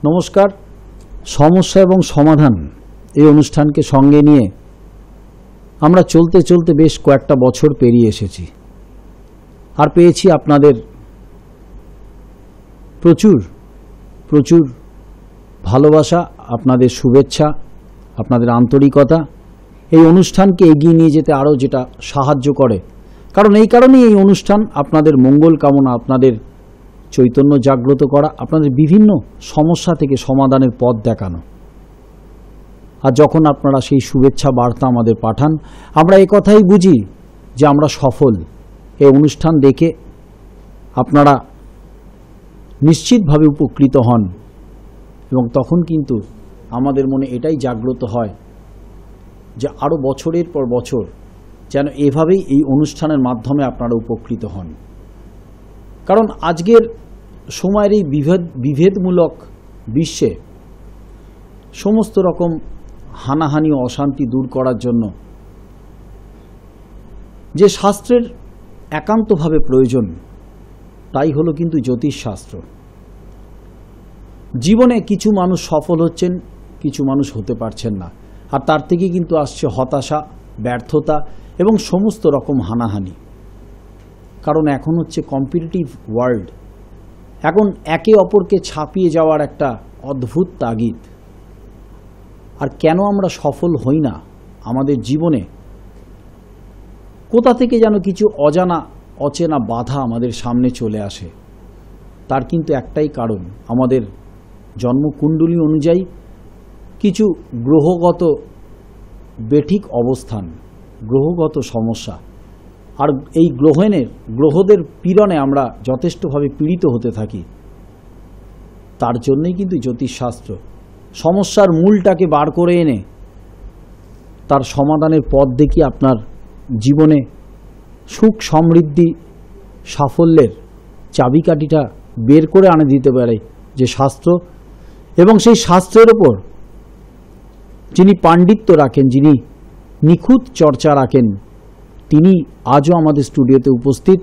নমস্কার। সমস্যা এবং সমাধান এই অনুষ্ঠানকে সঙ্গে নিয়ে আমরা চলতে চলতে বেশ কয়েকটা বছর পেরিয়ে এসেছি, আর পেয়েছি আপনাদের প্রচুর প্রচুর ভালোবাসা, আপনাদের শুভেচ্ছা, আপনাদের আন্তরিকতা এই অনুষ্ঠানকে এগিয়ে নিয়ে যেতে আরও যেটা সাহায্য করে। কারণ এই কারণেই এই অনুষ্ঠান আপনাদের মঙ্গল কামনা, আপনাদের চৈতন্য জাগ্রত করা, আপনাদের বিভিন্ন সমস্যা থেকে সমাধানের পথ দেখানো। আর যখন আপনারা সেই শুভেচ্ছা বার্তা আমাদের পাঠান, আমরা এই কথাই বুঝি যে আমরা সফল। এই অনুষ্ঠান দেখে আপনারা নিশ্চিতভাবে উপকৃত হন এবং তখন কিন্তু আমাদের মনে এটাই জাগ্রত হয় যে আরও বছরের পর বছর যেন এভাবেই এই অনুষ্ঠানের মাধ্যমে আপনারা উপকৃত হন। কারণ আজকের সময়ের এই বিভেদমূলক বিশ্বে সমস্ত রকম হানাহানি ও অশান্তি দূর করার জন্য যে শাস্ত্রের একান্তভাবে প্রয়োজন তাই হলো কিন্তু জ্যোতিষশাস্ত্র। জীবনে কিছু মানুষ সফল হচ্ছেন, কিছু মানুষ হতে পারছেন না, আর তার থেকে কিন্তু আসছে হতাশা, ব্যর্থতা এবং সমস্ত রকম হানাহানি। কারণ এখন হচ্ছে কম্পিটিটিভ ওয়ার্ল্ড, এখন একে অপরকে ছাপিয়ে যাওয়ার একটা অদ্ভুত তাগিদ। আর কেন আমরা সফল হই না আমাদের জীবনে? কোথা থেকে যেন কিছু অচেনা বাধা আমাদের সামনে চলে আসে। তার কিন্তু একটাই কারণ, আমাদের জন্মকুণ্ডলী অনুযায়ী কিছু গ্রহগত বেঠিক অবস্থান, গ্রহগত সমস্যা। আর এই গ্রহদের পীড়নে আমরা যথেষ্টভাবে পীড়িত হতে থাকি। তার জন্যই কিন্তু জ্যোতিষশাস্ত্র সমস্যার মূলটাকে বার করে এনে তার সমাধানের পথ দেখিয়ে আপনার জীবনে সুখ, সমৃদ্ধি, সাফল্যের চাবিকাঠিটা বের করে আনে দিতে পারে যে শাস্ত্র। এবং সেই শাস্ত্রের ওপর যিনি পাণ্ডিত্য রাখেন, যিনি নিখুঁত চর্চা রাখেন, তিনি আজও আমাদের স্টুডিওতে উপস্থিত,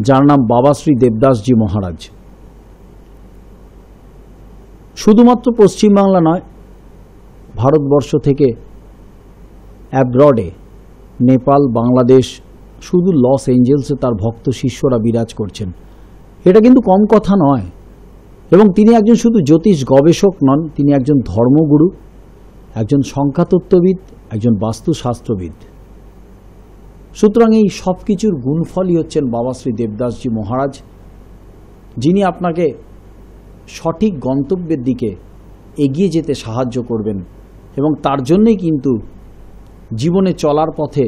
যার নাম বাবা শ্রী দেবদাসজি মহারাজ। শুধুমাত্র পশ্চিমবাংলা নয়, ভারতবর্ষ থেকে অ্যাব্রডে, নেপাল, বাংলাদেশ, শুধু লস এঞ্জেলসে তার ভক্ত শিষ্যরা বিরাজ করছেন। এটা কিন্তু কম কথা নয়। এবং তিনি একজন শুধু জ্যোতিষ গবেষক নন, তিনি একজন ধর্মগুরু, একজন সংখ্যাতত্ত্ববিদ, একজন বাস্তুশাস্ত্রবিদ। সুতরাং এই সব কিছুর গুণফলই হচ্ছেন বাবা শ্রী দেবদাসজি মহারাজ, যিনি আপনাকে সঠিক গন্তব্যের দিকে এগিয়ে যেতে সাহায্য করবেন। এবং তার জন্যই কিন্তু জীবনে চলার পথে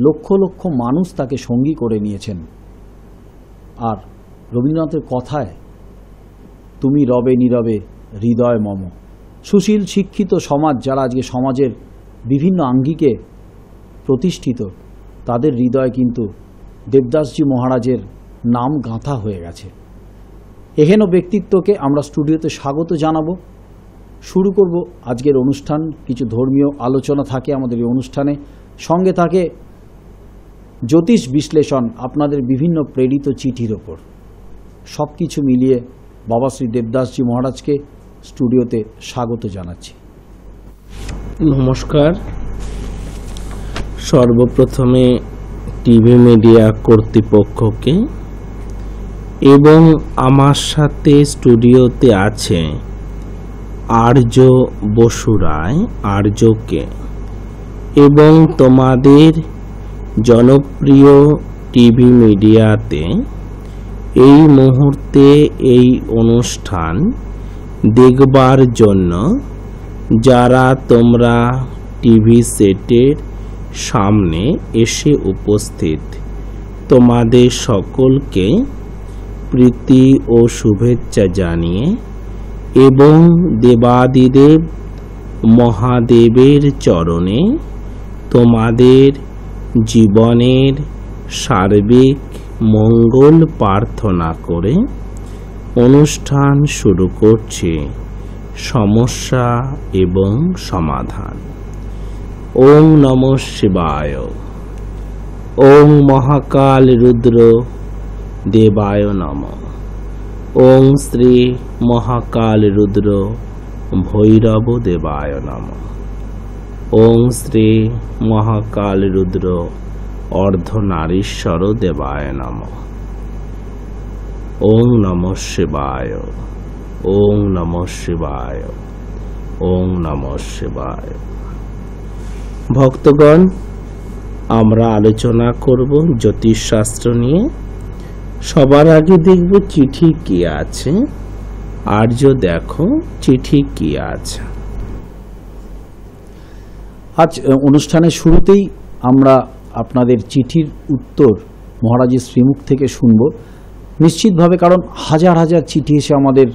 লক্ষ লক্ষ মানুষ তাকে সঙ্গী করে নিয়েছেন। আর রবীন্দ্রনাথের কথায়, তুমি রবে নীরবে হৃদয় মম। সুশীল শিক্ষিত সমাজ, যারা আজকে সমাজের বিভিন্ন আঙ্গিকে প্রতিষ্ঠিত, তাদের হৃদয় কিন্তু দেবদাসজি মহারাজের নাম গাঁথা হয়ে গেছে। এহেন ব্যক্তিত্বকে আমরা স্টুডিওতে স্বাগত জানাবো। শুরু করব আজকের অনুষ্ঠান। কিছু ধর্মীয় আলোচনা থাকে আমাদের এই অনুষ্ঠানে, সঙ্গে থাকে জ্যোতিষ বিশ্লেষণ আপনাদের বিভিন্ন প্রেরিত চিঠির ওপর। সব কিছু মিলিয়ে বাবা শ্রী দেবদাসজি মহারাজকে স্টুডিওতে স্বাগত জানাচ্ছি। নমস্কার। সর্বপ্রথমে টিভি মিডিয়া কর্তৃপক্ষকে এবং আমার সাথে স্টুডিওতে আছে আর্য বসু রায়, আর্যকে, এবং তোমাদের জনপ্রিয় টিভি মিডিয়াতে এই মুহূর্তে এই অনুষ্ঠান দেখবার জন্য যারা তোমরা টিভি সেটের সামনে এসে উপস্থিত, তোমাদের সকলকে প্রীতি ও শুভেচ্ছা জানিয়ে এবং দেবাদিদেব মহাদেবের চরণে তোমাদের জীবনের সার্বিক মঙ্গল প্রার্থনা করে অনুষ্ঠান শুরু করছি। সমস্যা এবং সমাধান। ওং নমঃ শিবায়। ওং মহাকাল রুদ্র দেবায় নমঃ। ওং শ্রী মহাকাল রুদ্র ভৈরব দেবায় নমঃ। ওং শ্রী মহাকাল রুদ্র অর্ধনারীশ্বর দেবায় নমঃ। ওং নমঃ শিবায়, ওং নমঃ শিবায়, ওং নমঃ শিবায়। ভক্তগণ, আমরা আলোচনা করব জ্যোতিষশাস্ত্র নিয়ে। সবার আগে দেখব চিঠি কি আছে। আর্য দেখো চিঠি কি আছে। আজ অনুষ্ঠানের শুরুতেই আমরা আপনাদের চিঠির উত্তর মহারাজের শ্রীমুখ থেকে শুনব নিশ্চিতভাবে, কারণ হাজার হাজার চিঠি এসে আমাদের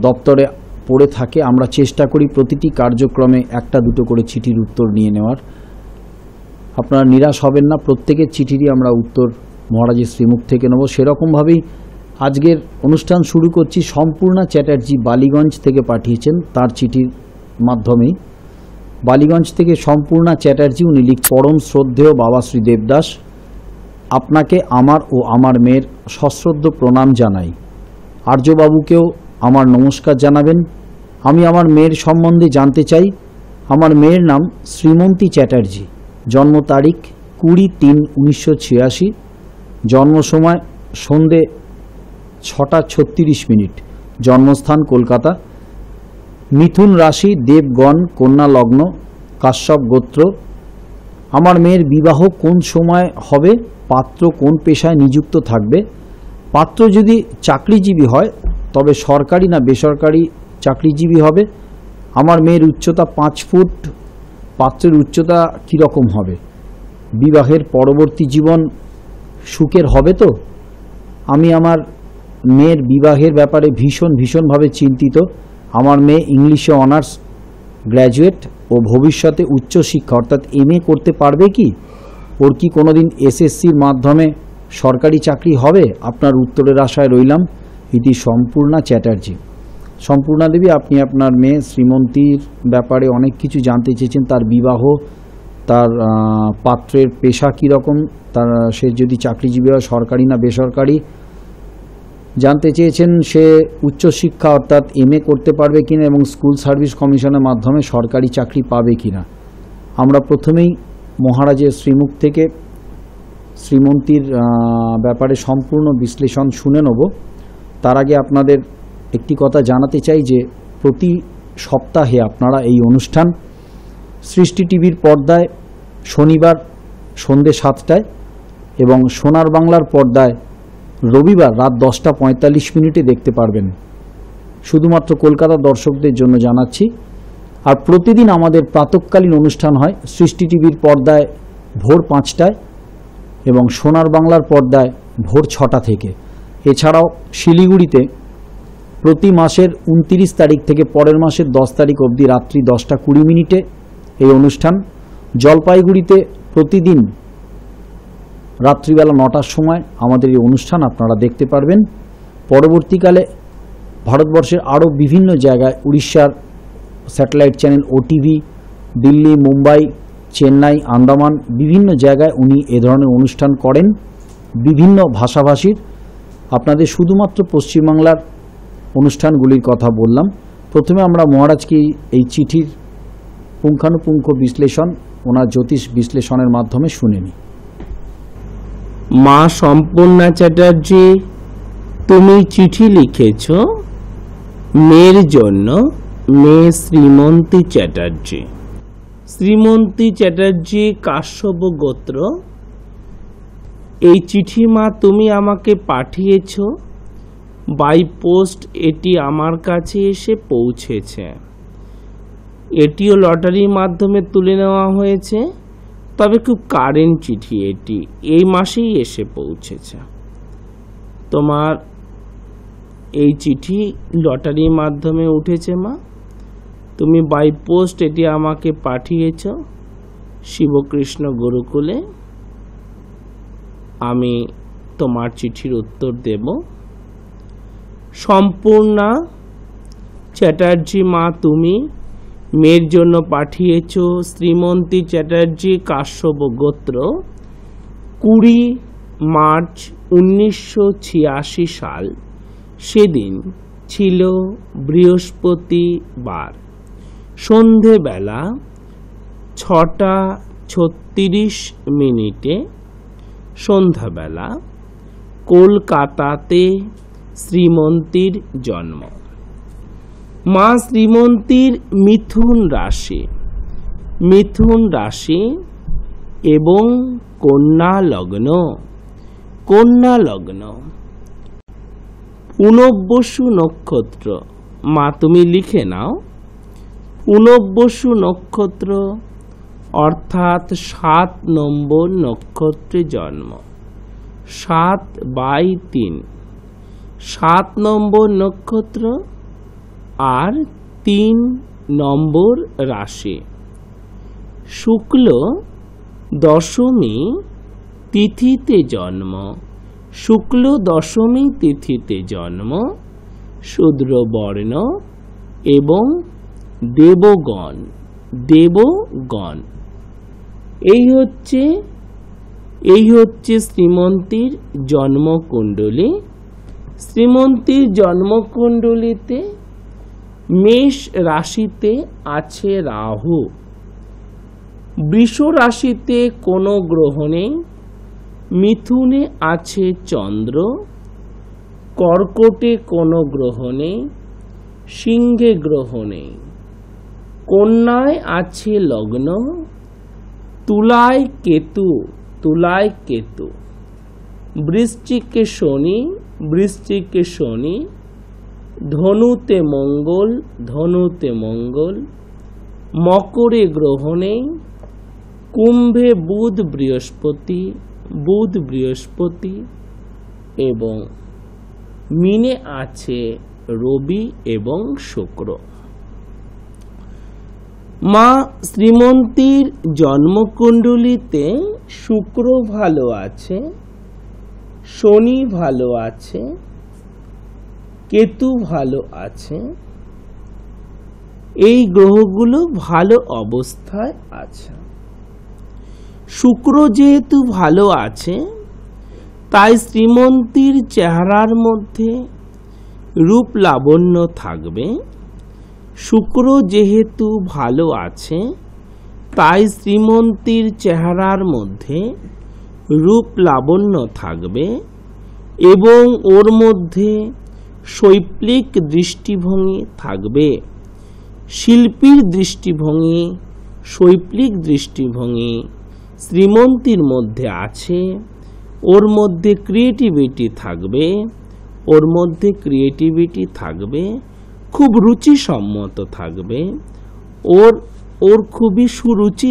দপ্তরে পড়ে থাকে। আমরা চেষ্টা করি প্রতিটি কার্যক্রমে একটা দুটো করে চিঠির উত্তর নিয়ে নেওয়ার। আপনারা নিরাশ হবেন না, প্রত্যেকের চিঠিরই আমরা উত্তর মহারাজের শ্রীমুখ থেকে নেব। সেরকমভাবেই আজকের অনুষ্ঠান শুরু করছি। সম্পূর্ণা চ্যাটার্জি বালিগঞ্জ থেকে পাঠিয়েছেন তার চিঠির মাধ্যমেই। বালিগঞ্জ থেকে সম্পূর্ণা চ্যাটার্জি, উনি পরম শ্রদ্ধেয় বাবা শ্রী দেবদাস, আপনাকে আমার ও আমার মেয়ের সশ্রদ্ধ প্রণাম জানাই। আর্যবাবুকেও আমার নমস্কার জানাবেন। আমি আমার মেয়ের সম্বন্ধে জানতে চাই। আমার মেয়ের নাম শ্রীমন্তী চ্যাটার্জি। জন্ম তারিখ 20-3-1986। জন্ম সময় সন্ধে 6:36। জন্মস্থান কলকাতা। মিথুন রাশি, দেবগণ, কন্যা লগ্ন, কাশ্যপ গোত্র। আমার মেয়ের বিবাহ কোন সময় হবে, পাত্র কোন পেশায় নিযুক্ত থাকবে। পাত্র যদি চাকরিজীবী হয় তবে সরকারি না বেসরকারি চাকরিজীবী হবে। আমার মেয়ের উচ্চতা 5 ফুট। পাত্রের উচ্চতা কীরকম হবে। বিবাহের পরবর্তী জীবন সুখের হবে তো। আমি আমার মেয়ের বিবাহের ব্যাপারে ভীষণভাবে চিন্তিত। আমার মেয়ে ইংলিশে অনার্স গ্র্যাজুয়েট ও ভবিষ্যতে উচ্চশিক্ষা অর্থাৎ MA করতে পারবে কি। ওর কি কোনোদিন SSCর মাধ্যমে সরকারি চাকরি হবে। আপনার উত্তরের আশায় রইলাম। ইতি সম্পূর্ণা চ্যাটার্জি। সম্পূর্ণা দেবী, আপনি আপনার মেয়ে শ্রীমন্তীর ব্যাপারে অনেক কিছু জানতে চেয়েছেন। তার বিবাহ, তার পাত্রের পেশা কীরকম, তার সে যদি চাকরিজীবী হয় সরকারি না বেসরকারি জানতে চেয়েছেন। সে উচ্চশিক্ষা অর্থাৎ MA করতে পারবে কিনা এবং স্কুল সার্ভিস কমিশনের মাধ্যমে সরকারি চাকরি পাবে কিনা। আমরা প্রথমেই মহারাজের শ্রীমুখ থেকে শ্রীমন্তীর ব্যাপারে সম্পূর্ণ বিশ্লেষণ শুনে নেব। তার আগে আপনাদের একটি কথা জানাতে চাই যে প্রতি সপ্তাহে আপনারা এই অনুষ্ঠান সৃষ্টি টিভির পর্দায় শনিবার সন্ধ্যে 7টায় এবং সোনার বাংলার পর্দায় রবিবার রাত 10:45 দেখতে পারবেন। শুধুমাত্র কলকাতার দর্শকদের জন্য জানাচ্ছি। আর প্রতিদিন আমাদের প্রাতঃকালীন অনুষ্ঠান হয় সৃষ্টি টিভির পর্দায় ভোর 5টায় এবং সোনার বাংলার পর্দায় ভোর 6টা থেকে। এছাড়াও শিলিগুড়িতে প্রতি মাসের 29 তারিখ থেকে পরের মাসের 10 তারিখ অবধি রাত্রি 10:20 এই অনুষ্ঠান। জলপাইগুড়িতে প্রতিদিন রাত্রিবেলা 9টার সময় আমাদের এই অনুষ্ঠান আপনারা দেখতে পারবেন। পরবর্তীকালে ভারতবর্ষের আরও বিভিন্ন জায়গায়, উড়িষ্যার satellite channel OTV, Delhi, Mumbai, Chennai, Andaman বিভিন্ন জায়গায় উনি এ ধরনের অনুষ্ঠান করেন বিভিন্ন ভাষাভাষীর। আপনাদের শুধুমাত্র পশ্চিমবাংলার অনুষ্ঠানগুলির কথা বললাম। প্রথমে আমরা মহারাজকে এই চিঠির পুঙ্খানুপুঙ্খ বিশ্লেষণ ওনার জ্যোতিষ বিশ্লেষণের মাধ্যমে শুনে নিই। মা সম্পূর্ণা চ্যাটার্জি, তুমি চিঠি লিখেছ মেয়ের জন্য। মেয়ে শ্রীমন্তী চ্যাটার্জি। শ্রীমন্তী চ্যাটার্জি কাশ্যপ গোত্র। এই চিঠি মা তুমি আমাকে পাঠিয়েছ বাই পোস্ট। এটি আমার কাছে এসে পৌঁছেছে। এটিও লটারির মাধ্যমে তুলে নেওয়া হয়েছে, তবে খুব কারেন্ট চিঠি। এটি এই মাসেই এসে পৌঁছেছে। তোমার এই চিঠি লটারির মাধ্যমে উঠেছে মা। তুমি বাই পোস্ট এটি আমাকে পাঠিয়েছ শিবকৃষ্ণ গুরুকুলে। আমি তোমার চিঠির উত্তর দেব। সম্পূর্ণা চ্যাটার্জি মা, তুমি মেয়ের জন্য পাঠিয়েছ শ্রীমন্তী চ্যাটার্জি কাশ্যপ গোত্র। 20 মার্চ 1986 সাল। সেদিন ছিল বৃহস্পতিবার সন্ধেবেলা 6:36 সন্ধ্যাবেলা কলকাতাতে শ্রীমন্তীর জন্ম। মা শ্রীমন্তীর মিথুন রাশি এবং কন্যা লগ্ন। পুনর্বসু নক্ষত্র, মা তুমি লিখে নাও, পুনর্বসু নক্ষত্র অর্থাৎ 7 নম্বর নক্ষত্রে জন্ম। 7/3 7 নম্বর নক্ষত্র আর 3 নম্বর রাশি। শুক্ল দশমী তিথিতে জন্ম। শূদ্র বর্ণ এবং দেবগণ। এই হচ্ছে শ্রীমন্তীর জন্মকুণ্ডলী। শ্রীমন্তীর জন্মকুণ্ডলীতে মেষ রাশিতে আছে রাহু, বৃষ রাশিতে কোনো গ্রহ নেই, মিথুনে আছে চন্দ্র, কর্কটে কোনো গ্রহ নেই, সিংহে গ্রহ নেই, কন্যায় আছে লগ্ন, তুলায় কেতু, বৃশ্চিকে শনি, ধনুতে মঙ্গল, মকরে গ্রহ নেই, কুম্ভে বুধ বৃহস্পতি এবং মীনে আছে রবি এবং শুক্র। মা শ্রীমন্তীর জন্মকুণ্ডলীতে শুক্র ভালো আছে, শনি ভালো আছে, কেতু ভালো আছে। এই গ্রহগুলো ভালো অবস্থায় আছে। শুক্র যেহেতু ভালো আছে, তাই শ্রীমন্তীর চেহারার মধ্যে রূপ লাবণ্য থাকবে। শুক্র যেহেতু ভালো আছে, তাই শ্রীমন্তীর চেহারার মধ্যে রূপ লাবণ্য থাকবে এবং ওর মধ্যে শৈল্পিক দৃষ্টিভঙ্গি থাকবে। শিল্পীর দৃষ্টিভঙ্গি, শৈল্পিক দৃষ্টিভঙ্গি শ্রীমন্তীর মধ্যে আছে। ওর মধ্যে ক্রিয়েটিভিটি থাকবে, খুব রুচিসম্মত থাকবে। ওর খুবই সুরুচি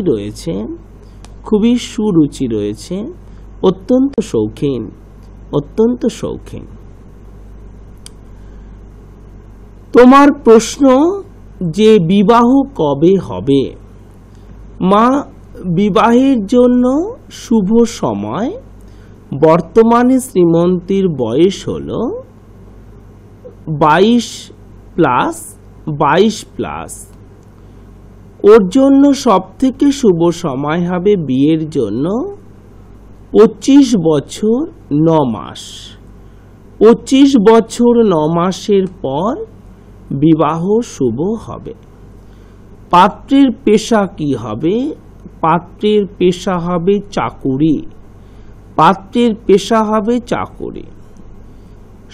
রয়েছে, অত্যন্ত শৌখিন। তোমার প্রশ্ন যে বিবাহ কবে হবে? মা, বিবাহের জন্য শুভ সময় বর্তমানে শ্রীমন্তীর বয়স হল 22+। ওর জন্য সবথেকে শুভ সময় হবে বিয়ের জন্য 25 বছর 9 মাস। 25 বছর 9 মাসের পর বিবাহ শুভ হবে। পাত্রের পেশা কি হবে? পাত্রের পেশা হবে চাকুরি।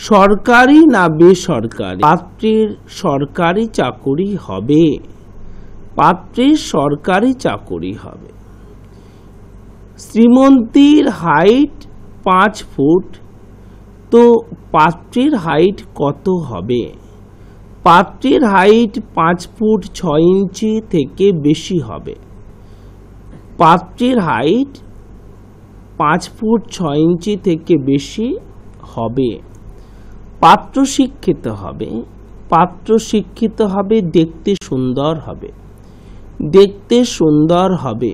সরকারি না বেসরকারি? পাত্রের সরকারি চাকুরি হবে। শ্রীমন্তীর হাইট 5 ফুট, তো পাত্রের হাইট কত হবে? পাত্রের হাইট 5 ফুট 6 ইঞ্চি থেকে বেশি হবে। পাত্রের হাইট 5 ফুট 6 ইঞ্চি থেকে বেশি হবে। পাত্র শিক্ষিত হবে, দেখতে সুন্দর হবে।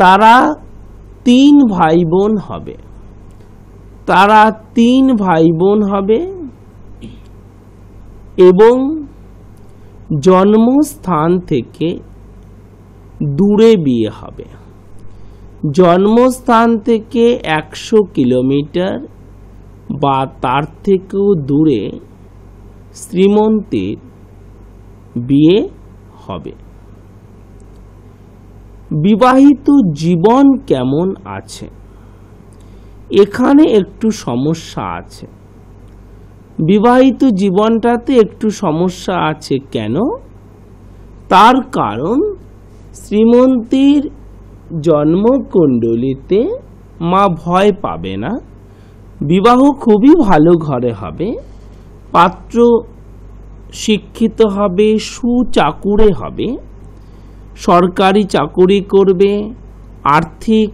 তারা 3 ভাই বোন হবে এবং জন্মস্থান থেকে দূরে বিয়ে হবে। জন্মস্থান থেকে 100 কিলোমিটার বা তার থেকেও দূরে শ্রীমন্তীর বিয়ে হবে। বিবাহিত জীবন কেমন আছে? এখানে একটু সমস্যা আছে। বিবাহিত জীবনটাতে একটু সমস্যা আছে কেন? তার কারণ শ্রীমন্তীর জন্মকুণ্ডলিতে মা ভয় পাবে না। বিবাহ খুবই ভালো ঘরে হবে। পাত্র শিক্ষিত হবে, সুচাকুরে হবে, সরকারি চাকুরি করবে, আর্থিক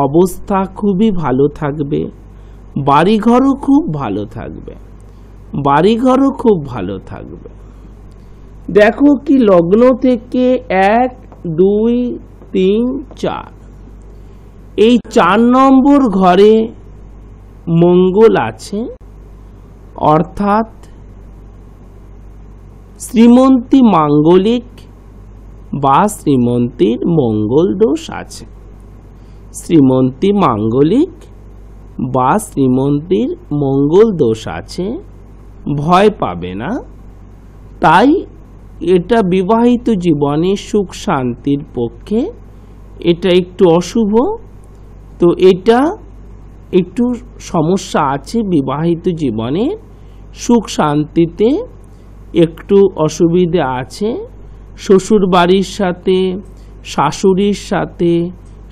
অবস্থা খুবই ভালো থাকবে, বাড়িঘরও খুব ভালো থাকবে, বাড়িঘরও খুব ভালো থাকবে। দেখো কি লগ্ন থেকে 1, 2, 3, 4 এই 4 নম্বর ঘরে মঙ্গল আছে, অর্থাৎ শ্রীমন্তী মাঙ্গলিক বা শ্রীমন্তীর মঙ্গল দোষ আছে। শ্রীমন্তী মাঙ্গলিক বা শ্রীমন্তীর মঙ্গল দোষ আছে, ভয় পাবে না। তাই এটা বিবাহিত জীবনে সুখ শান্তির পক্ষে এটা একটু অশুভ। তো এটা একটু সমস্যা আছে, বিবাহিত জীবনে সুখ শান্তিতে একটু অসুবিধে আছে। শ্বশুর বাড়ির সাথে, শাশুড়ির সাথে,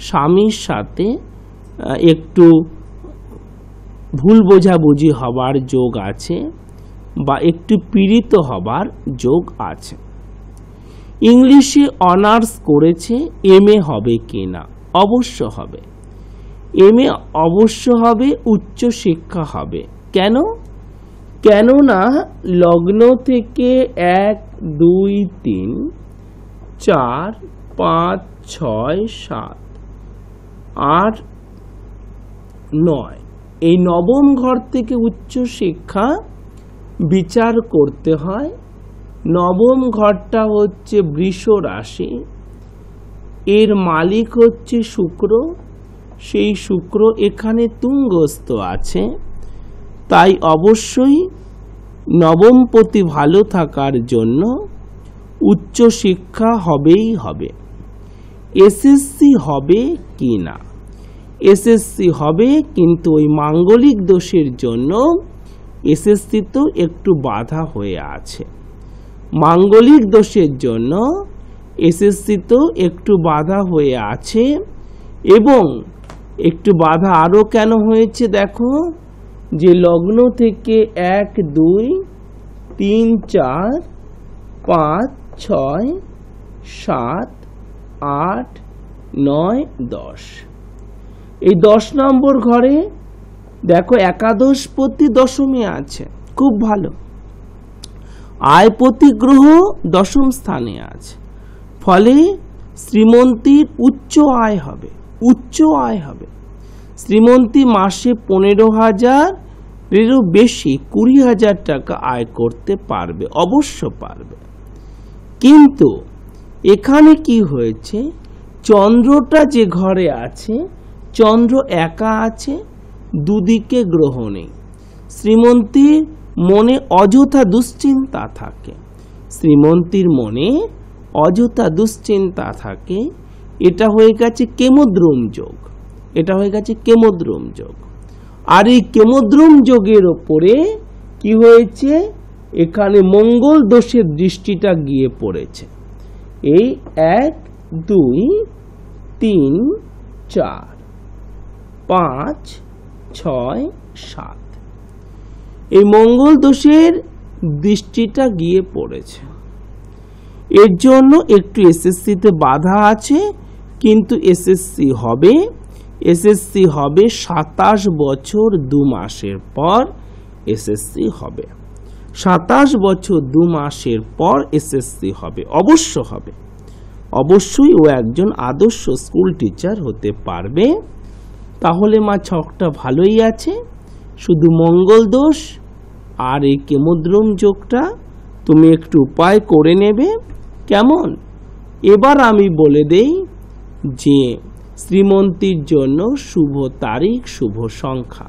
স্বামীর সাথে একটু ভুল বোঝাবুঝি হবার যোগ আছে বা একটু পীড়িত হবার যোগ আছে। ইংলিশে অনার্স করেছে, MA হবে কি না? অবশ্য হবে। MA অবশ্য হবে, উচ্চ শিক্ষা হবে। কেন? কেননা লগ্ন থেকে 1, 2, 3, 4, 5, 6, 7, 8, 9 এই নবম ঘর থেকে উচ্চ শিক্ষা বিচার করতে হয়। নবম ঘরটা হচ্ছে বৃষ রাশি, এর মালিক হচ্ছে শুক্র। সেই শুক্র এখানে তুঙ্গস্থ আছে। তাই অবশ্যই নবমপতি ভালো থাকার জন্য উচ্চ শিক্ষা হবেই হবে। SSC হবে কি না? SSC হবে, কিন্তু ওই মাঙ্গলিক দোষের জন্য SSC তো একটু বাধা হয়ে আছে। মাঙ্গলিক দোষের জন্য SSC তো একটু বাধা হয়ে আছে। এবং একটু বাধা আরও কেন হয়েছে দেখো, যে লগ্ন থেকে 1, 2, 3, 4, 5, 6, 7, 8, 9, 10 এই 10 নম্বর ঘরে দেখো একাদশপতি দশমে আছে, খুব ভালো। আয়পতি গ্রহ দশম স্থানে আছে, ফলে শ্রীমন্তীর উচ্চ আয় হবে। উচ্চ আয় হবে। শ্রীমন্তী মাসে 15,000-এরও বেশি, 20,000 টাকা আয় করতে পারবে, অবশ্য পারবে। কিন্তু এখানে কি হয়েছে, চন্দ্রটা যে ঘরে আছে, চন্দ্র একা আছে, দুদিকে গ্রহ নেই। শ্রীমন্তীর মনে অযথা দুশ্চিন্তা থাকে। শ্রীমন্তীর মনে অযথা দুশ্চিন্তা থাকে। এটা হয়ে গেছে কেমদ্রুম যোগ। এটা হয়ে গেছে কেমদ্রুম যোগ। আর এই কেমদ্রুম যোগের ওপরে কি হয়েছে, এখানে মঙ্গল দোষের দৃষ্টিটা গিয়ে পড়েছে। এই 1, 2, 3, 4, 5, 6, 7 এই মঙ্গল দোষের দৃষ্টিটা গিয়ে পড়েছে। এর জন্য একটু SSC-তে বাধা আছে, কিন্তু SSC হবে। SSC হবে 27 বছর 2 মাসের পর SSC হবে। 27 বছর 2 মাসের পর SSC হবে, অবশ্য হবে। অবশ্যই ও একজন আদর্শ স্কুল টিচার হতে পারবে। তাহলে মা ছকটা ভালোই আছে, শুধু মঙ্গল দোষ আর এই কেমদ্রুম যোগটা তুমি একটু উপায় করে নেবে। কেমন? এবার আমি বলে দেই যে শ্রীমন্তীর জন্য শুভ তারিখ, শুভ সংখ্যা।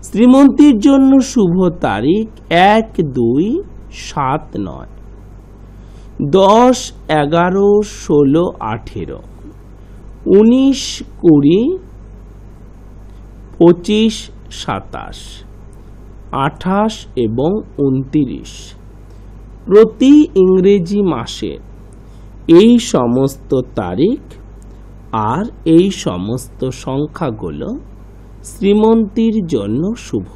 শ্রীমন্তীর জন্য শুভ তারিখ 1, 2, 7, 9, 10, 11, 16, 18, 19, 20, 25, 27, 28 এবং 29 প্রতি ইংরেজি মাসে এই সমস্ত তারিখ আর এই সমস্ত সংখ্যাগুলো শ্রীমন্তীর জন্য শুভ।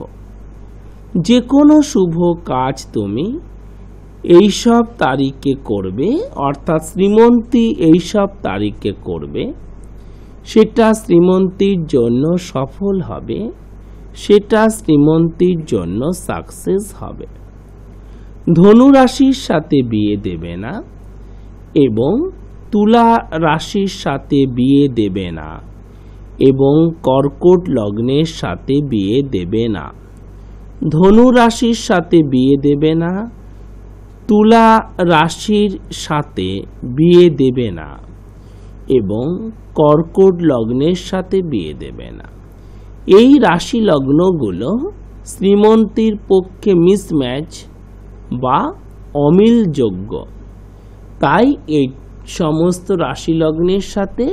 যে কোনো শুভ কাজ তুমি এই সব তারিখে করবে, অর্থাৎ শ্রীমন্তী এই সব তারিখে করবে, সেটা শ্রীমন্তীর জন্য সফল হবে, সেটা শ্রীমন্তীর জন্য সাকসেস হবে। ধনু রাশির সাথে বিয়ে দেবে না এবং তুলা রাশির সাথে বিয়ে দেবে না এবং কর্কট লগ্নের সাথে বিয়ে দেবে না। ধনু রাশির সাথে বিয়ে দেবে না, তুলা রাশির সাথে বিয়ে দেবে না এবং কর্কট লগ্নের সাথে বিয়ে দেবে না। এই রাশি লগ্নগুলো শ্রীমন্তীর পক্ষে মিসম্যাচ বা অমিলযোগ্য, তাই এই সমস্ত রাশি লগ্নের সাথে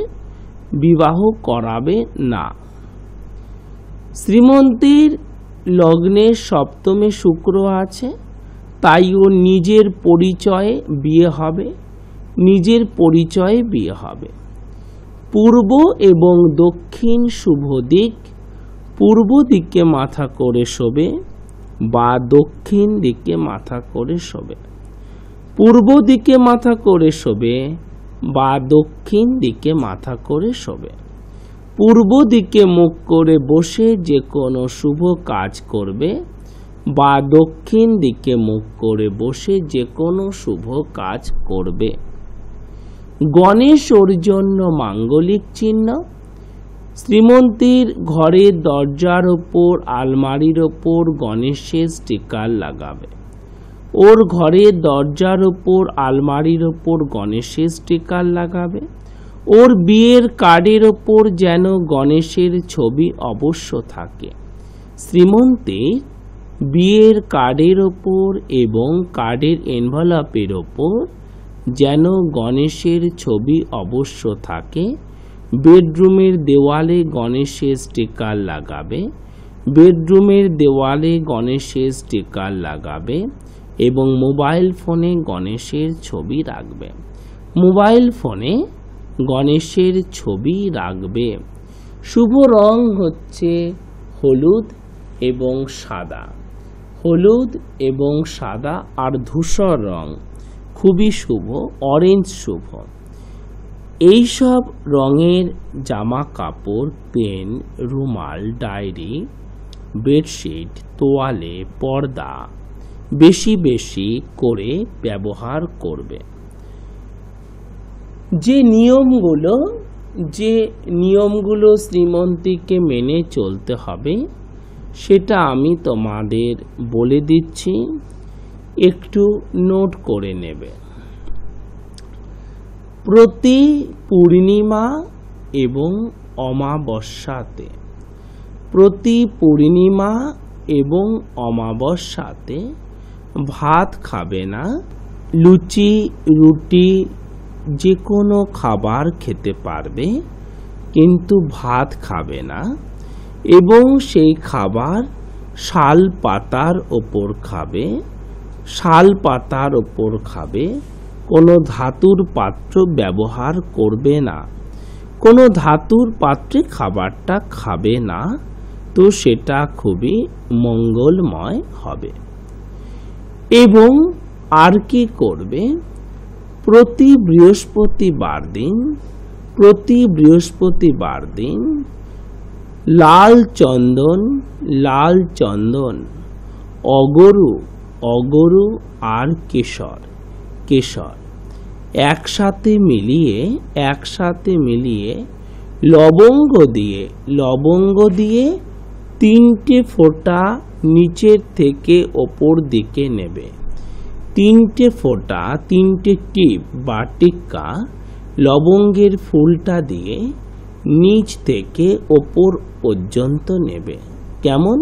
বিবাহ করাবে না। শ্রীমন্তীর লগ্নের সপ্তমে শুক্র আছে, তাই ও নিজের পরিচয়ে বিয়ে হবে, নিজের পরিচয়ে বিয়ে হবে। পূর্ব এবং দক্ষিণ শুভ দিক, পূর্ব দিকে মাথা করে শোবে বা দক্ষিণ দিকে মাথা করে শোবে। পূর্ব দিকে মাথা করে শোবে বা দক্ষিণ দিকে মাথা করে শোবে। পূর্ব দিকে মুখ করে বসে যে কোনো শুভ কাজ করবে বা দক্ষিণ দিকে মুখ করে বসে যে কোনো শুভ কাজ করবে। গণেশ ওর জন্য মাঙ্গলিক চিহ্ন। শ্রীমন্তীর ঘরের দরজার ওপর, আলমারির ওপর গণেশের স্টিকার লাগাবে। ওর ঘরের দরজার ওপর, আলমারির ওপর গণেশের স্টিকার লাগাবে। ওর বিয়ের কার্ডের ওপর যেন গণেশের ছবি অবশ্য থাকে। শ্রীমন্তীর বিয়ের কার্ডের ওপর এবং কার্ডের এনভেলপের ওপর যেন গণেশের ছবি অবশ্য থাকে। বেডরুমের দেওয়ালে গণেশের স্টিকার লাগাবে, বেডরুমের দেওয়ালে গণেশের স্টিকার লাগাবে এবং মোবাইল ফোনে গণেশের ছবি রাখবে। মোবাইল ফোনে গণেশের ছবি রাখবে। শুভ রং হচ্ছে হলুদ এবং সাদা। হলুদ এবং সাদা আর ধূসর রং খুবই শুভ, অরেঞ্জ শুভ। এইসব রঙের জামা কাপড়, পেন, রুমাল, ডায়েরি, বেডশিট, তোয়ালে, পর্দা বেশি বেশি করে ব্যবহার করবে। যে নিয়মগুলো শ্রীমন্তীকে মেনে চলতে হবে সেটা আমি তোমাদের বলে দিচ্ছি, একটু নোট করে নেবে। প্রতি পূর্ণিমা এবং অমাবস্যাতে, প্রতি পূর্ণিমা এবং অমাবস্যাতে ভাত খাবে না। লুচি, রুটি যে কোনো খাবার খেতে পারবে, কিন্তু ভাত খাবে না এবং সেই খাবার শাল পাতার ওপর খাবে। শাল পাতার ওপর খাবে। কোনো ধাতুর পাত্র ব্যবহার করবে না। কোনো ধাতুর পাত্রে খাবারটা খাবে না, তো সেটা খুবই মঙ্গলময় হবে। এবং আর কি করবে? প্রতি বৃহস্পতিবার দিন লাল চন্দন, অগরু আর কেশর একসাথে মিলিয়ে লবঙ্গ দিয়ে 3টে ফোঁটা নিচের থেকে ওপর দিকে নেবে। 3টে ফোঁটা, 3টে টিপ বা টিক্কা লবঙ্গের ফুলটা দিয়ে নিচ থেকে ওপর পর্যন্ত নেবে। কেমন?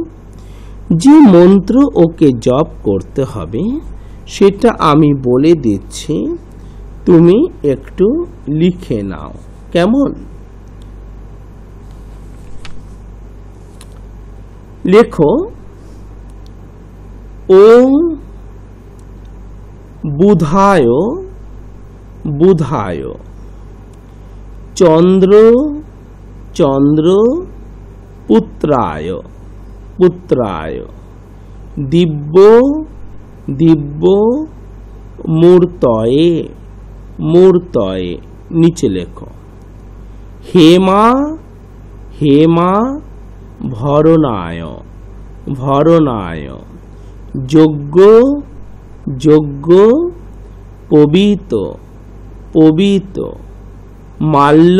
যে মন্ত্র ওকে জপ করতে হবে সেটা আমি বলে দিচ্ছি, তুমি একটু লিখে নাও। কেমন? লেখো, ওম বুধায় বুধায় চন্দ্র চন্দ্র পুত্রায় পুত্রায় দিব্য দিব্য মূর্তয়ে মূর্তয়ে। নিচে লেখো, হেমা হেমা ভরণায় ভরণায় যজ্ঞ যজ্ঞ পবিত পবিত মাল্য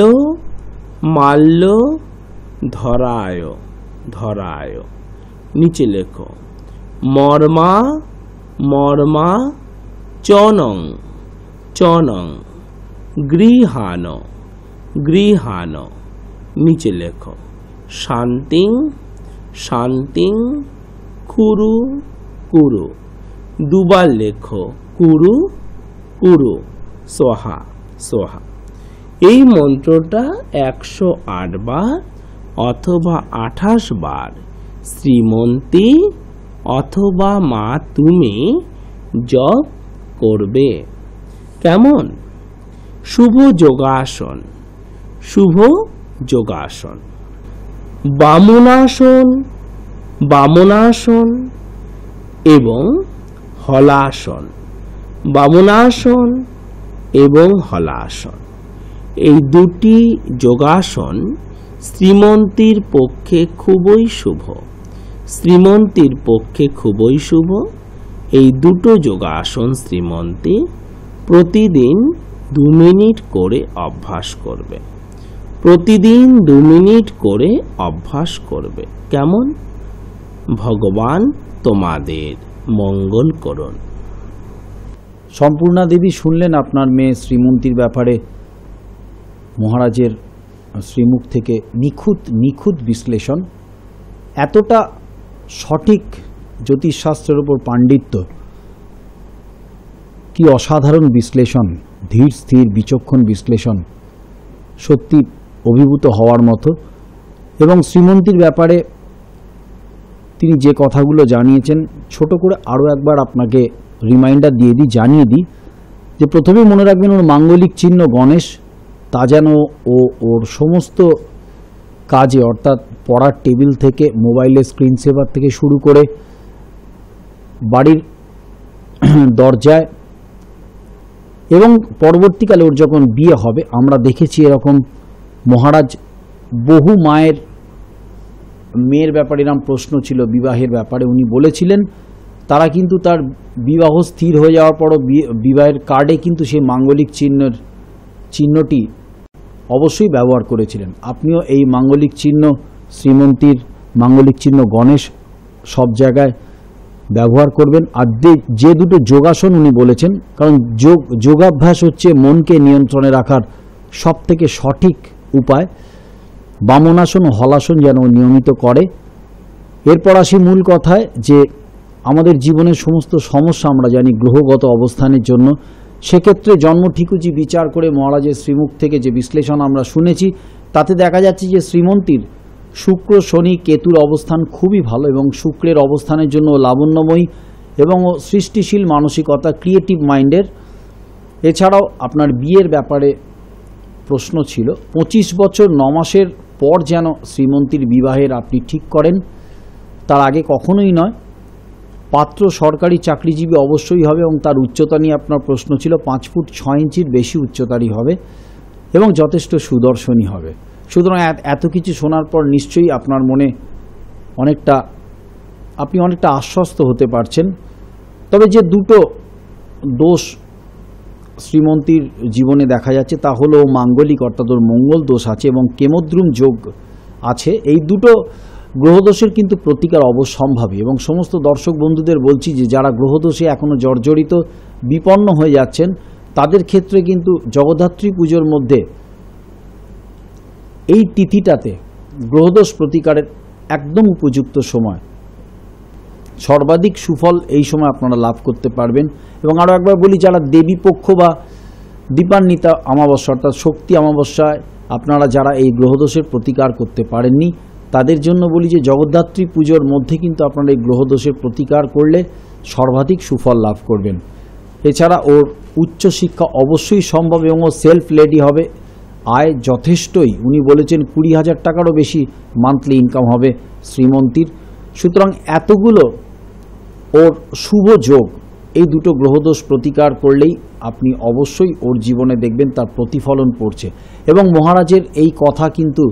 মাল্য ধরায় ধরায়। নিচে লেখো, মর্মা মর্মা চনং চনং গৃহান গৃহান। নিচে লেখো, শান্তিং শান্তিং কুরু কুরু। দুবার লেখো, কুরু কুরু সোহা সোহা। এই মন্ত্রটা 108 বার অথবা 28 বার শ্রীমন্তী অথবা মা তুমি জপ করবে। কেমন? শুভ যোগাসন শুভ যোগাসন, বামনাসন বামনাসন এবং হলাসন, বামনাসন এবং হলাসন। এই দুটি যোগাসন শ্রীমন্তীর পক্ষে খুবই শুভ, শ্রীমন্তীর পক্ষে খুবই শুভ। এই দুটো যোগাসন শ্রীমন্তী প্রতিদিন 2 মিনিট করে অভ্যাস করবে, প্রতিদিন 2 মিনিট করে অভ্যাস করবে। কেমন? ভগবান তোমাদের মঙ্গল করুন। সম্পূর্ণা দেবী শুনলেন আপনার মেয়ে শ্রীমন্তীর ব্যাপারে মহারাজের শ্রীমুখ থেকে নিখুঁত নিখুঁত বিশ্লেষণ। এতটা সঠিক জ্যোতিষশাস্ত্রের উপর পাণ্ডিত্য, কি অসাধারণ বিশ্লেষণ, ধীর স্থির বিচক্ষণ বিশ্লেষণ, সত্যি অভিভূত হওয়ার মতো। এবং শ্রীমন্তীর ব্যাপারে তিনি যে কথাগুলো জানিয়েছেন, ছোট করে আরও একবার আপনাকে রিমাইন্ডার দিয়ে দিই, জানিয়ে দিই যে প্রথমেই মনে রাখবেন ওর মাঙ্গলিক চিহ্ন গণেশ, তা যেন ওর সমস্ত কাজে, অর্থাৎ পড়ার টেবিল থেকে মোবাইলের স্ক্রিন সেভার থেকে শুরু করে বাড়ির দরজায়, এবং পরবর্তীকালে ওর যখন বিয়ে হবে, আমরা দেখেছি এরকম মহারাজ বহু মায়ের মেয়ের ব্যাপারে এরকম প্রশ্ন ছিল বিবাহের ব্যাপারে, উনি বলেছিলেন তারা কিন্তু তার বিবাহ স্থির হয়ে যাওয়ার পরও বিবাহের কার্ডে কিন্তু সেই মাঙ্গলিক চিহ্নটি অবশ্যই ব্যবহার করেছিলেন। আপনিও এই মাঙ্গলিক চিহ্ন, শ্রীমন্তীর মাঙ্গলিক চিহ্ন গণেশ সব জায়গায় ব্যবহার করবেন। আর যে দুটো যোগাসন উনি বলেছেন, কারণ যোগাভ্যাস হচ্ছে মনকে নিয়ন্ত্রণে রাখার সবথেকে সঠিক উপায়, বামনাসন ও হলাসন যেন নিয়মিত করে। এরপর আসি মূল কথায়, যে আমাদের জীবনের সমস্ত সমস্যা আমরা জানি গ্রহগত অবস্থানের জন্য, সেক্ষেত্রে জন্ম ঠিকুজি বিচার করে মহারাজের শ্রীমুখ থেকে যে বিশ্লেষণ আমরা শুনেছি, তাতে দেখা যাচ্ছে যে শ্রীমন্তীর শুক্র শনি কেতুর অবস্থান খুবই ভালো, এবং শুক্রের অবস্থানের জন্য লাবণ্যময়ী এবং সৃষ্টিশীল মানসিকতা, ক্রিয়েটিভ মাইন্ডের। এছাড়াও আপনার বিয়ের ব্যাপারে প্রশ্ন ছিল, 25 বছর 9 মাসের পর যেন শ্রীমন্তীর বিবাহের আপনি ঠিক করেন, তার আগে কখনোই নয়। পাত্র সরকারি চাকরিজীবী অবশ্যই হবে, এবং তার উচ্চতা নিয়ে আপনার প্রশ্ন ছিল, 5 ফুট 6 ইঞ্চির বেশি উচ্চতারই হবে এবং যথেষ্ট সুদর্শনই হবে। সুতরাং এত কিছু শোনার পর নিশ্চয়ই আপনার মনে আপনি অনেকটা আশ্বস্ত হতে পারছেন। তবে যে দুটো দোষ শ্রীমন্তীর জীবনে দেখা যাচ্ছে, তা হলো মাঙ্গলিক, অর্থাৎ ওর মঙ্গল দোষ আছে এবং কেমদ্রুম যোগ আছে। এই দুটো গ্রহদোষের কিন্তু প্রতিকার অবশ্যম্ভাবী, এবং সমস্ত দর্শক বন্ধুদের বলছি যে যারা গ্রহদোষে এখনও জর্জরিত, বিপন্ন হয়ে যাচ্ছেন, তাদের ক্ষেত্রে কিন্তু জগদ্ধাত্রী পুজোর মধ্যে এই তিথিটাতে গ্রহদোষ প্রতিকারের একদম উপযুক্ত সময়। সর্বাধিক সুফল এই সময় আপনারা লাভ করতে পারবেন। এবং আরও একবার বলি, যারা দেবী পক্ষ বা দীপান্বিতা অমাবস্যা অর্থাৎ শক্তি অমাবস্যায় আপনারা যারা এই গ্রহদোষের প্রতিকার করতে পারেননি, তাদের জন্য বলি যে জগদ্ধাত্রী পুজোর মধ্যে কিন্তু আপনারা এই গ্রহদোষের প্রতিকার করলে সর্বাধিক সুফল লাভ করবেন। এছাড়া ওর উচ্চশিক্ষা অবশ্যই সম্ভব এবং ও সেলফ লেডি হবে, আয় যথেষ্টই, উনি বলেছেন 20,000 টাকারও বেশি মান্থলি ইনকাম হবে শ্রীমন্তীর। সুতরাং এতগুলো ওর শুভ যোগ, এই দুটো গ্রহদোষ প্রতিকার করলেই আপনি অবশ্যই ওর জীবনে দেখবেন তার প্রতিফলন পড়ছে। এবং মহারাজের এই কথা কিন্তু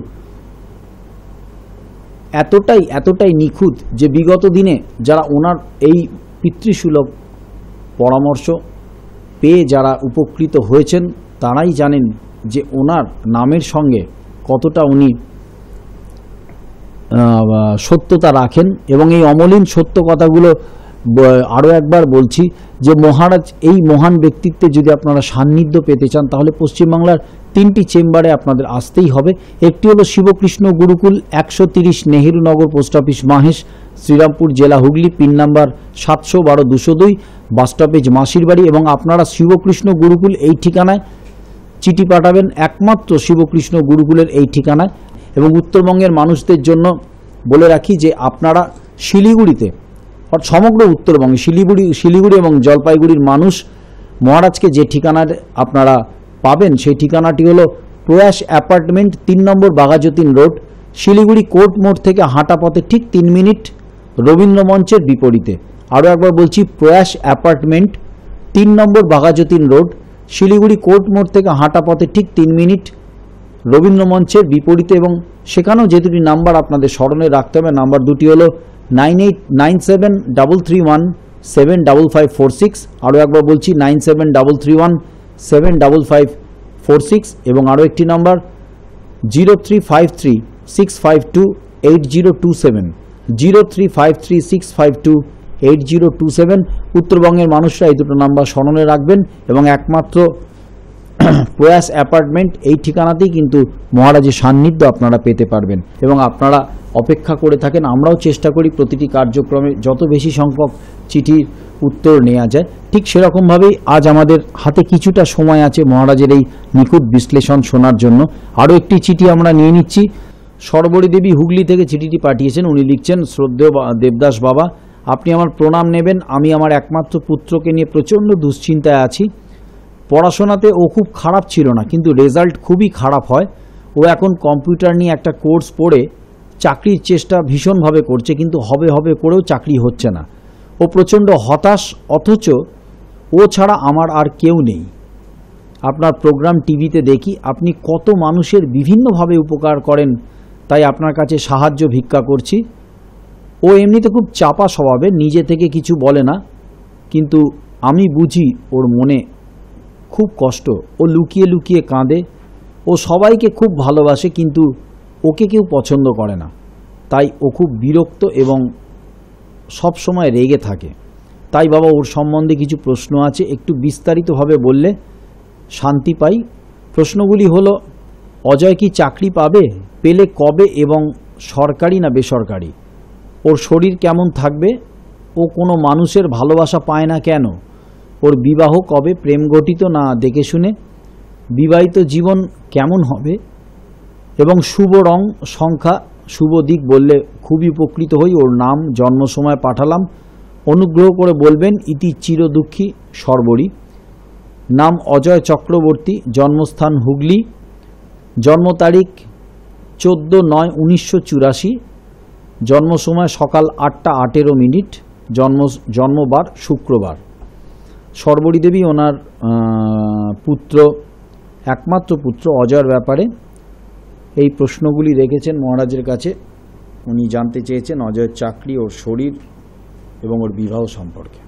এতটাই নিখুঁত যে বিগত দিনে যারা ওনার এই পিতৃসুলভ পরামর্শ পেয়ে যারা উপকৃত হয়েছেন তারাই জানেন যে ওনার নামের সঙ্গে কতটা উনি সত্যতা রাখেন। এবং এই অমলিন সত্য কথাগুলো আরও একবার বলছি যে মহারাজ এই মহান ব্যক্তিত্বে যদি আপনারা সান্নিধ্য পেতে চান তাহলে পশ্চিমবাংলার 3টি চেম্বারে আপনাদের আসতেই হবে। একটি হলো শিবকৃষ্ণ গুরুকুল, 130 নেহেরু নগর, পোস্ট অফিস মাহেশ, শ্রীরামপুর জেলা, Hooghly, pin number 712-202, bus stoppage মাসির বাড়ি। এবং আপনারা শিবকৃষ্ণ গুরুকুল এই ঠিকানায় চিঠি পাঠাবেন, একমাত্র শিবকৃষ্ণ গুরুকুলের এই ঠিকানায়। এবং উত্তরবঙ্গের মানুষদের জন্য বলে রাখি যে আপনারা শিলিগুড়িতে, সমগ্র উত্তরবঙ্গে শিলিগুড়ি এবং জলপাইগুড়ির মানুষ মহারাজকে যে ঠিকানায় আপনারা পাবেন সেই ঠিকানাটি হলো প্রয়াস অ্যাপার্টমেন্ট, 3 নম্বর বাঘাযতীন রোড, শিলিগুড়ি কোর্ট মোড় থেকে হাঁটা পথে ঠিক 3 মিনিট, রবীন্দ্র মঞ্চের বিপরীতে। আরও একবার বলছি, প্রয়াস অ্যাপার্টমেন্ট, 3 নম্বর বাঘাযতীন রোড, শিলিগুড়ি কোর্ট মোড় থেকে হাঁটা পথে ঠিক 3 মিনিট, রবীন্দ্র মঞ্চের বিপরীতে। এবং সেখানেও যে দুটি নাম্বার আপনাদের স্মরণে রাখতে হবে, নাম্বার দুটি হলো 989733175546, আরও একবার বলছি 9733175546, এবং আরও একটি নাম্বার 0353652827, 0353652827। উত্তরবঙ্গের মানুষরা এই দুটো নাম্বার স্মরণে রাখবেন এবং একমাত্র প্রয়াস অ্যাপার্টমেন্ট এই ঠিকানাতেই কিন্তু মহারাজের সান্নিধ্য আপনারা পেতে পারবেন। এবং আপনারা অপেক্ষা করে থাকেন, আমরাও চেষ্টা করি প্রতিটি কার্যক্রমে যত বেশি সংখ্যক চিঠির উত্তর নেওয়া যায়। ঠিক সেরকমভাবেই আজ আমাদের হাতে কিছুটা সময় আছে মহারাজের এই নিখুঁত বিশ্লেষণ শোনার জন্য। আরও একটি চিঠি আমরা নিয়ে নিচ্ছি। সর্বরী দেবী হুগলি থেকে চিঠিটি পাঠিয়েছেন। উনি লিখছেন, শ্রদ্ধেয় দেবদাস বাবা, আপনি আমার প্রণাম নেবেন। আমি আমার একমাত্র পুত্রকে নিয়ে প্রচণ্ড দুশ্চিন্তায় আছি। পড়াশোনাতে ও খুব খারাপ ছিল না, কিন্তু রেজাল্ট খুবই খারাপ হয়। ও এখন কম্পিউটার নিয়ে একটা কোর্স পড়ে চাকরির চেষ্টা ভীষণভাবে করছে, কিন্তু হবে করেও চাকরি হচ্ছে না। ও প্রচণ্ড হতাশ, অথচ ও ছাড়া আমার আর কেউ নেই। আপনার প্রোগ্রাম টিভিতে দেখি, আপনি কত মানুষের বিভিন্নভাবে উপকার করেন, তাই আপনার কাছে সাহায্য ভিক্ষা করছি। ও এমনিতে খুব চাপা স্বভাবের, নিজে থেকে কিছু বলে না, কিন্তু আমি বুঝি ওর মনে খুব কষ্ট। ও লুকিয়ে লুকিয়ে কাঁদে। ও সবাইকে খুব ভালোবাসে, কিন্তু ওকে কেউ পছন্দ করে না, তাই ও খুব বিরক্ত এবং সব সময় রেগে থাকে। তাই বাবা ওর সম্বন্ধে কিছু প্রশ্ন আছে, একটু বিস্তারিতভাবে বললে শান্তি পাই। প্রশ্নগুলি হলো, অজয় কি চাকরি পাবে? পেলে কবে এবং সরকারি না বেসরকারি? ওর শরীর কেমন থাকবে? ও কোনো মানুষের ভালোবাসা পায় না কেন? ওর বিবাহ কবে? প্রেম গঠিত না দেখে শুনে? বিবাহিত জীবন কেমন হবে? এবং শুভ রং, সংখ্যা, শুভ দিক বললে খুবই উপকৃত হই। ওর নাম, জন্ম সময় পাঠালাম, অনুগ্রহ করে বলবেন। ইতি চিরদুঃখী সর্বরী। নাম অজয় চক্রবর্তী, জন্মস্থান হুগলি, জন্ম তারিখ 14/9/1984, জন্ম সময় সকাল 8টা 18 মিনিট, জন্মবার শুক্রবার। সর্বরী দেবী ওনার একমাত্র পুত্র অজয়ের ব্যাপারে এই প্রশ্নগুলি রেখেছেন মহারাজের কাছে। উনি জানতে চেয়েছেন অজয়ের চাকরি, ওর শরীর এবং ওর বিবাহ সম্পর্কে।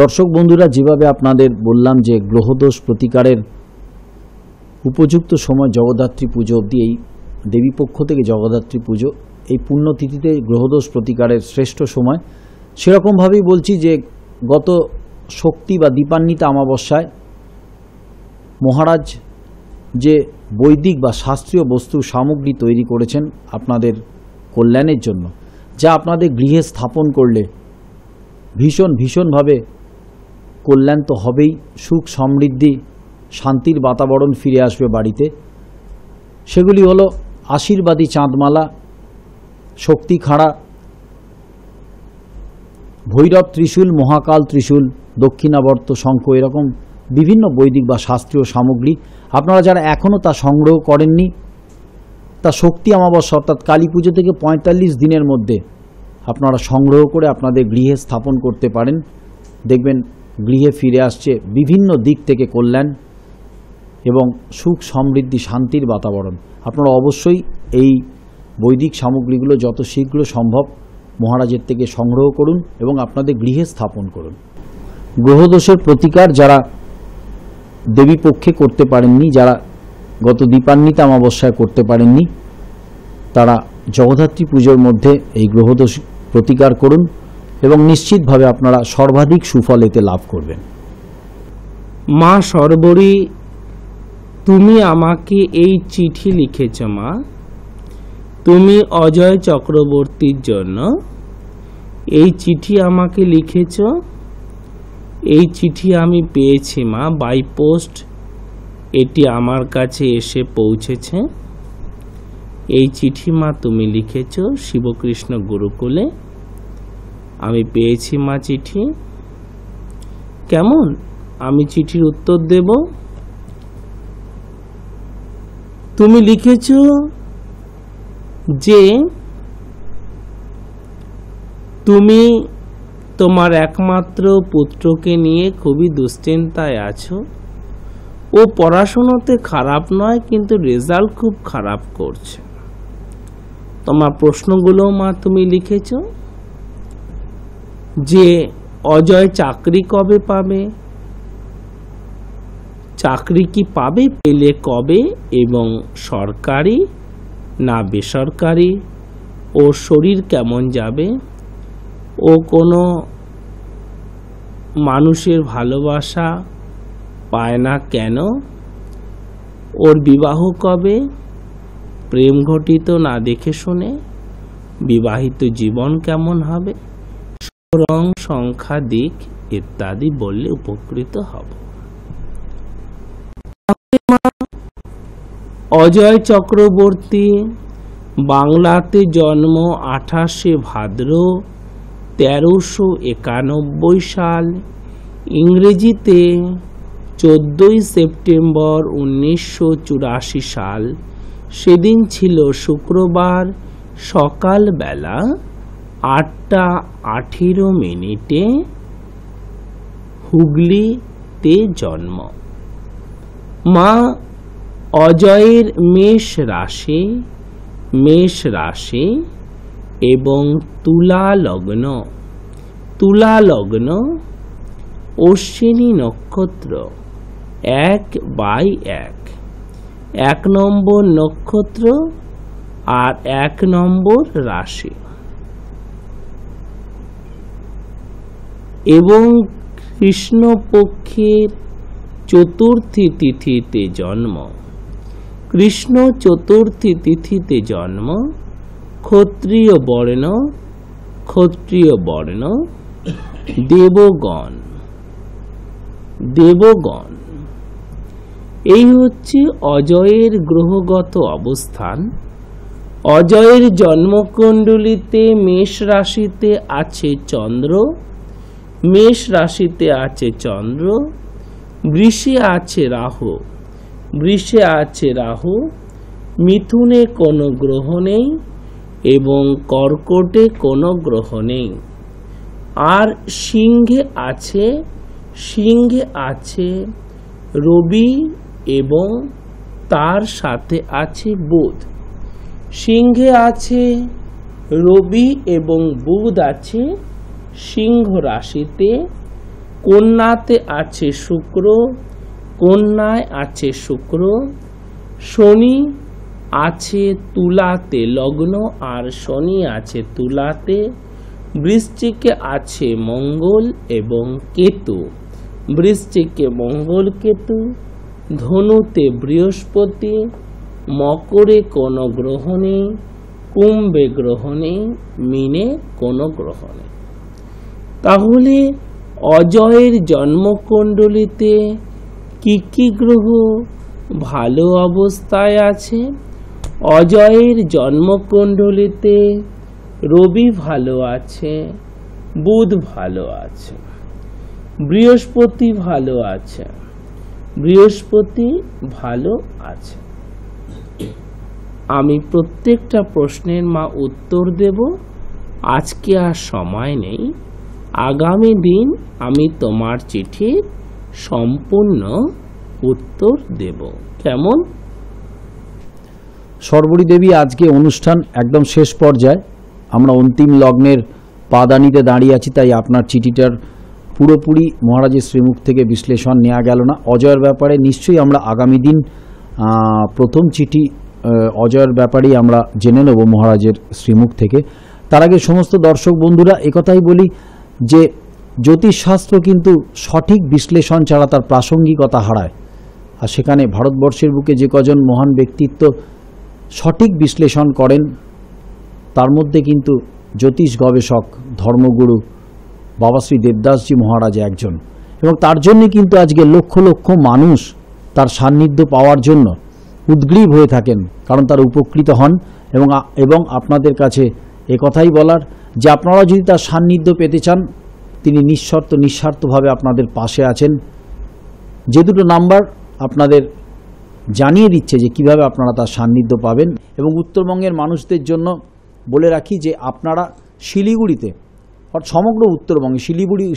দর্শক বন্ধুরা, যেভাবে আপনাদের বললাম যে গ্রহদোষ প্রতিকারের উপযুক্ত সময় জগদ্ধাত্রী পুজো অবধি, এই দেবীপক্ষ থেকে জগদ্ধাত্রী পুজো, এই পুণ্যতিথিতে গ্রহদোষ প্রতিকারের শ্রেষ্ঠ সময়। সেরকমভাবেই বলছি যে গত শক্তি বা দীপান্বিতা অমাবস্যায় মহারাজ যে বৈদিক বা শাস্ত্রীয় বস্তু সামগ্রী তৈরি করেছেন আপনাদের কল্যাণের জন্য, যা আপনাদের গৃহে স্থাপন করলে ভীষণভাবে কল্যাণ তো হবেই, সুখ সমৃদ্ধি শান্তির বাতাবরণ ফিরে আসবে বাড়িতে। সেগুলি হলো আশীর্বাদী চাঁদমালা, শক্তি খাড়া, ভৈরব ত্রিশূল, মহাকাল ত্রিশূল, দক্ষিণাবর্ত শঙ্খ, এরকম বিভিন্ন বৈদিক বা শাস্ত্রীয় সামগ্রী আপনারা যারা এখনও তা সংগ্রহ করেননি, তা শক্তি অমাবস্যা অর্থাৎ কালী পুজো থেকে ৪৫ দিনের মধ্যে আপনারা সংগ্রহ করে আপনাদের গৃহে স্থাপন করতে পারেন। দেখবেন গৃহে ফিরে আসছে বিভিন্ন দিক থেকে কল্যাণ এবং সুখ সমৃদ্ধি শান্তির বাতাবরণ। আপনারা অবশ্যই এই বৈদিক সামগ্রীগুলো যত শীঘ্র সম্ভব মহারাজের থেকে সংগ্রহ করুন এবং আপনাদের গৃহে স্থাপন করুন। গ্রহদোষের প্রতিকার যারা দেবী পক্ষে করতে পারেননি, যারা গত দীপান্বিতা অমাবস্যায় করতে পারেননি, তারা জগদ্ধাত্রী পুজোর মধ্যে এই গ্রহদোষ প্রতিকার করুন এবং নিশ্চিতভাবে আপনারা সর্বাধিক সুফল এতে লাভ করবেন। মা সর্বরী, তুমি আমাকে এই চিঠি লিখেছ মা, তুমি অজয় চক্রবর্তীর জন্য এই চিঠি আমাকে লিখেছ। এই চিঠি আমি পেয়েছি মা, বাই পোস্ট এটি আমার কাছে এসে পৌঁছেছে। এই চিঠি মা তুমি লিখেছ শিবকৃষ্ণ গুরুকুলে, আমি পেয়েছি মা চিঠি। কেমন আমি চিঠির উত্তর দেব? তুমি লিখেছ যে তুমি তোমার একমাত্র পুত্রকে নিয়ে খুবই দুশ্চিন্তায় আছো। ও পড়াশোনাতে খারাপ নয়, কিন্তু রেজাল্ট খুব খারাপ করছে। তোমার প্রশ্নগুলো মা তুমি লিখেছ যে অজয় চাকরি কবে পাবে, চাকরি কি পাবে, পেলে কবে, এবং সরকারি না বেসরকারি, ও শরীর কেমন যাবে, ও কোনো মানুষের ভালোবাসা পায় না কেন, ওর বিবাহ কবে, প্রেম ঘটিত না দেখে শুনে, বিবাহিত জীবন কেমন হবে, রং সংখ্যা দিক ইত্যাদি বললে উপকৃত হব। অজয় চক্রবর্তী বাংলাতে জন্ম 28শে ভাদ্র 1391 সাল, ইংরেজিতে 14ই সেপ্টেম্বর 1984 সাল। সেদিন ছিল শুক্রবার, সকালবেলা 8:18 হুগলিতে জন্ম। মা অজয়ের মেষ রাশি এবং তুলা লগ্ন, অশ্বিনী নক্ষত্র 1/1, 1 নম্বর নক্ষত্র আর 1 নম্বর রাশি, এবং কৃষ্ণপক্ষের চতুর্থী তিথিতে জন্ম। কৃষ্ণ চতুর্থী তিথিতে জন্ম। ক্ষত্রিয় বর্ণ, দেবগণ। এই হচ্ছে অজয়ের গ্রহগত অবস্থান। অজয়ের জন্মকুণ্ডলিতে মেষ রাশিতে আছে চন্দ্র, বৃষে আছে রাহু, মিথুনে কোনো গ্রহ নেই এবং কর্কটে কোনো গ্রহ নেই। আর সিংহে আছে রবি এবং তার সাথে আছে বুধ। সিংহে আছে রবি এবং বুধ আছে সিংহ রাশিতে। কন্যাতে আছে শুক্র, শনি আছে তুলাতে লগ্ন, আর শনি আছে তুলাতে। বৃশ্চিকে আছে মঙ্গল এবং কেতু, ধনুতে বৃহস্পতি, মকরে কোনো গ্রহ নেই, কুম্ভে গ্রহ নেই, মিনে কোনো গ্রহ নেই। তাহলে অজয়ের জন্মকুণ্ডলিতে কি কি গ্রহ ভালো অবস্থায় আছে? অজয়ের জন্মকুণ্ডলিতে রবি ভালো আছে, বুধ ভালো আছে, বৃহস্পতি ভালো আছে, বৃহস্পতি ভালো আছে। আমি প্রত্যেকটা প্রশ্নের উত্তর দেব। আজকে আর সময় নেই, আগামী দিন আমি তোমার চিঠির সম্পূর্ণ উত্তর দেব। কেমন? সর্বরী দেবী, আজকে অনুষ্ঠান একদম শেষ পর্যায়ে, আমরা অন্তিম লগ্নের পাদানিতে দাঁড়িয়ে আছি, তাই আপনার চিঠিটার পুরোপুরি মহারাজের শ্রীমুখ থেকে বিশ্লেষণ নেওয়া গেল না। অজয়ের ব্যাপারে নিশ্চয়ই আমরা আগামী দিন প্রথম চিঠি অজয়ের ব্যাপারেই আমরা জেনে নেব মহারাজের শ্রীমুখ থেকে। তার আগে সমস্ত দর্শক বন্ধুরা একথাই বলি যে জ্যোতিষশাস্ত্র কিন্তু সঠিক বিশ্লেষণ ছাড়া তার প্রাসঙ্গিকতা হারায়। আর সেখানে ভারতবর্ষের বুকে যে কজন মহান ব্যক্তিত্ব সঠিক বিশ্লেষণ করেন তার মধ্যে কিন্তু জ্যোতিষ গবেষক ধর্মগুরু বাবা শ্রী দেবদাসজি মহারাজ একজন, এবং তার জন্যে কিন্তু আজকে লক্ষ লক্ষ মানুষ তার সান্নিধ্য পাওয়ার জন্য উদ্গ্রীব হয়ে থাকেন, কারণ তারা উপকৃত হন। এবং আপনাদের কাছে একথাই বলার যে আপনারা যদি তার সান্নিধ্য পেতে চান, তিনি নিঃস্বার্থভাবে আপনাদের পাশে আছেন। যে দুটো নাম্বার আপনাদের জানিয়ে দিচ্ছে যে কিভাবে আপনারা তার সান্নিধ্য পাবেন। এবং উত্তরবঙ্গের মানুষদের জন্য বলে রাখি যে আপনারা শিলিগুড়িতে, সমগ্র উত্তরবঙ্গে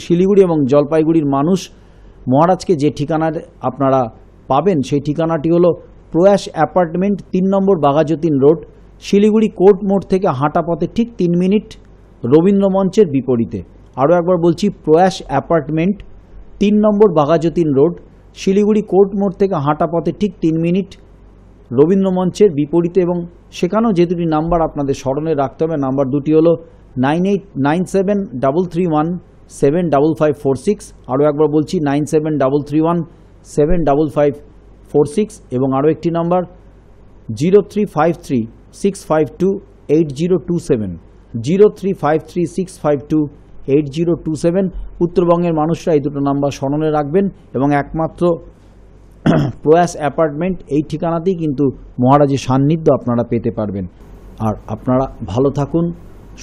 শিলিগুড়ি এবং জলপাইগুড়ির মানুষ মহারাজকে যে ঠিকানায় আপনারা পাবেন সেই ঠিকানাটি হলো প্রয়াস অ্যাপার্টমেন্ট, 3 নম্বর বাঘাযতীন রোড, শিলিগুড়ি কোর্ট মোড় থেকে হাঁটা পথে ঠিক 3 মিনিট, রবীন্দ্র মঞ্চের বিপরীতে। আরও একবার বলছি, প্রয়াস অ্যাপার্টমেন্ট, 3 নম্বর বাঘাযতীন রোড, শিলিগুড়ি কোর্ট মোড় থেকে হাঁটা পথে ঠিক 3 মিনিট, রবীন্দ্র মঞ্চের বিপরীতে। এবং সেখানেও যে দুটি নাম্বার আপনাদের স্মরণে রাখতে হবে, নাম্বার দুটি হলো 989733175546, আরও একবার বলছি 9733175546, এবং আরও একটি নাম্বার 0353652827, 0353652827। উত্তরবঙ্গের মানুষরা এই দুটো নাম্বার স্মরণে রাখবেন এবং একমাত্র প্রয়াস অ্যাপার্টমেন্ট এই ঠিকানাতেই কিন্তু মহারাজের সান্নিধ্য আপনারা পেতে পারবেন। আর আপনারা ভালো থাকুন,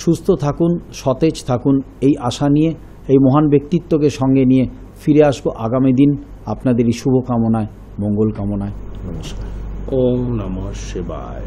সুস্থ থাকুন, সতেজ থাকুন, এই আশা নিয়ে এই মহান ব্যক্তিত্বকে সঙ্গে নিয়ে ফিরে আসবো আগামী দিন আপনাদেরই শুভকামনায়, মঙ্গল কামনায়। নমস্কার। ওম নমঃ শিবায়।